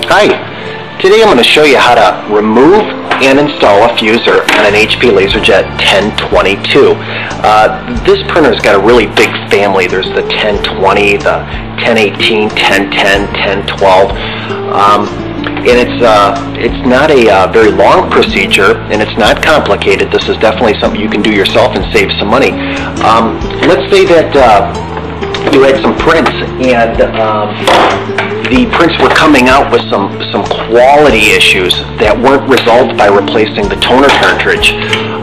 Hi, today I'm going to show you how to remove and install a fuser on an HP LaserJet 1022. This printer's got a really big family. There's the 1020, the 1018, 1010, 1012. And it's not a very long procedure, and it's not complicated. This is definitely something you can do yourself and save some money. Let's say that you had some prints, and the prints were coming out with some quality issues that weren't resolved by replacing the toner cartridge.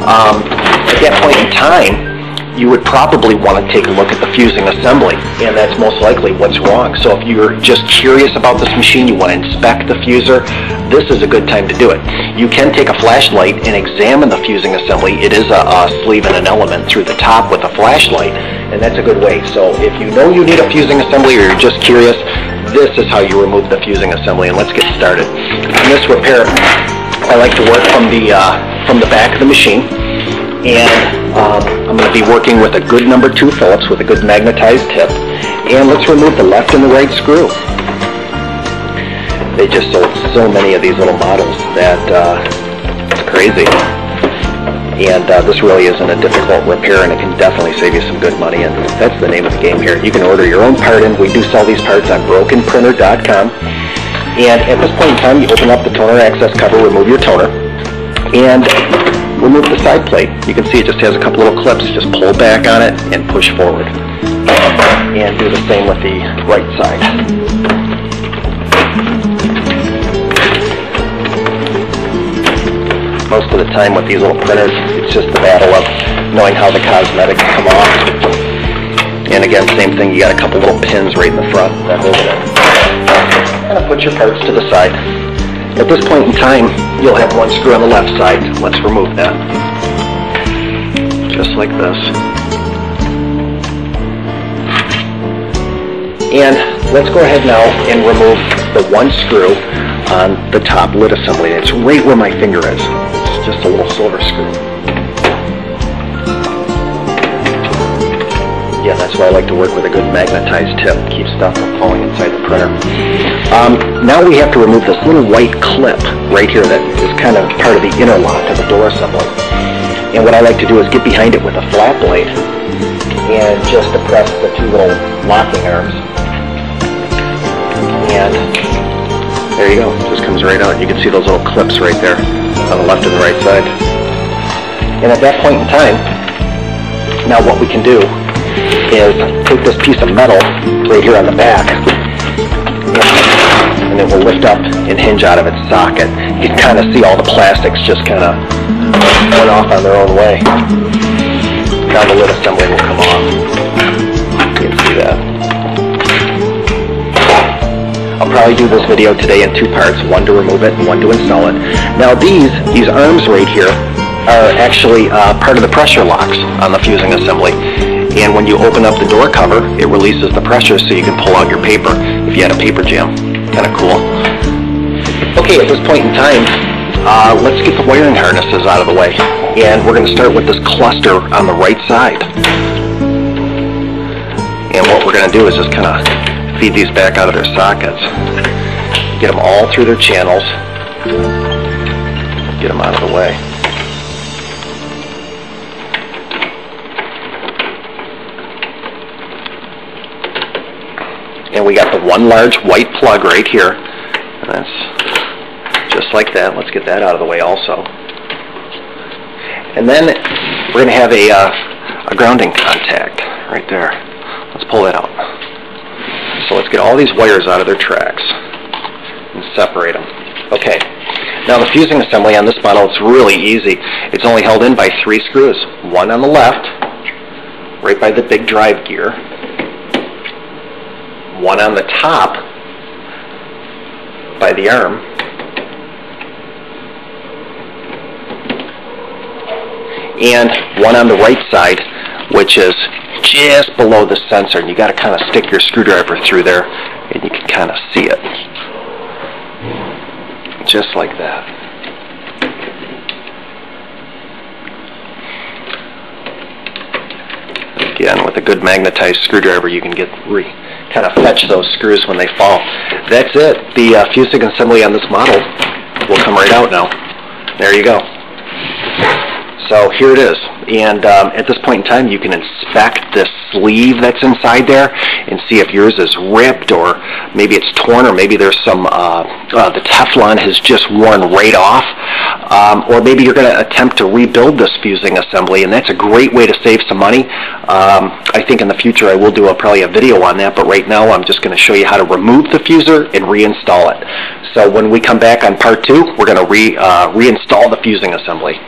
At that point in time, you would probably want to take a look at the fusing assembly, and that's most likely what's wrong. So if you're just curious about this machine, you want to inspect the fuser, this is a good time to do it. You can take a flashlight and examine the fusing assembly. It is a sleeve and an element through the top with a flashlight, and that's a good way. So if you know you need a fusing assembly or you're just curious, this is how you remove the fusing assembly, and let's get started. In this repair, I like to work from the back of the machine, and I'm going to be working with a good number 2 Phillips with a good magnetized tip, and let's remove the left and the right screw. They just sold so many of these little models that it's crazy. And this really isn't a difficult repair, and it can definitely save you some good money, and that's the name of the game here. You can order your own part in. We do sell these parts on brokenprinter.com. And at this point in time, you open up the toner access cover, remove your toner, and remove the side plate. You can see it just has a couple little clips. Just pull back on it and push forward. And do the same with the right side. Most of the time with these little printers, it's just the battle of knowing how the cosmetics come off. And again, same thing, you got a couple little pins right in the front that hold it in. Kind of put your parts to the side. At this point in time, you'll have one screw on the left side. Let's remove that. Just like this. And let's go ahead now and remove the one screw on the top lid assembly. It's right where my finger is. It's just a little silver screw. Yeah, that's why I like to work with a good magnetized tip. Keep stuff from falling inside the printer. Now we have to remove this little white clip right here that is kind of part of the interlock of the door assembly. And what I like to do is get behind it with a flat blade and just depress the 2 little locking arms. And there you go, it just comes right out. You can see those little clips right there on the left and the right side. And at that point in time, now what we can do is take this piece of metal right here on the back, and it will lift up and hinge out of its socket. You can kind of see all the plastics just kind of went off on their own way. Now the lid assembly will come off. You can see that. I'll probably do this video today in 2 parts, one to remove it and one to install it. Now these arms right here are actually part of the pressure locks on the fusing assembly. And when you open up the door cover, it releases the pressure so you can pull out your paper if you had a paper jam. Kind of cool. Okay, at this point in time, let's get the wiring harnesses out of the way. And we're going to start with this cluster on the right side. And what we're going to do is just kind of feed these back out of their sockets. Get them all through their channels. Get them out of the way. And we got the one large white plug right here. And that's just like that. Let's get that out of the way also. And then we're going to have a grounding contact right there. Let's pull that out. So let's get all these wires out of their tracks and separate them. Okay. Now the fusing assembly on this model, it's really easy. It's only held in by 3 screws. One on the left, right by the big drive gear. One on the top by the arm, and one on the right side, which is just below the sensor. And you got to kind of stick your screwdriver through there, and you can kind of see it, just like that. Again, with a good magnetized screwdriver, you can get kind of fetch those screws when they fall. That's it. The fusing assembly on this model will come right out now. There you go. So here it is, and at this point in time you can inspect the sleeve that's inside there and see if yours is ripped, or maybe it's torn, or maybe there's some, the Teflon has just worn right off, or maybe you're going to attempt to rebuild this fusing assembly, and that's a great way to save some money. I think in the future I will do probably a video on that, but right now I'm just going to show you how to remove the fuser and reinstall it. So when we come back on part 2, we're going to reinstall the fusing assembly.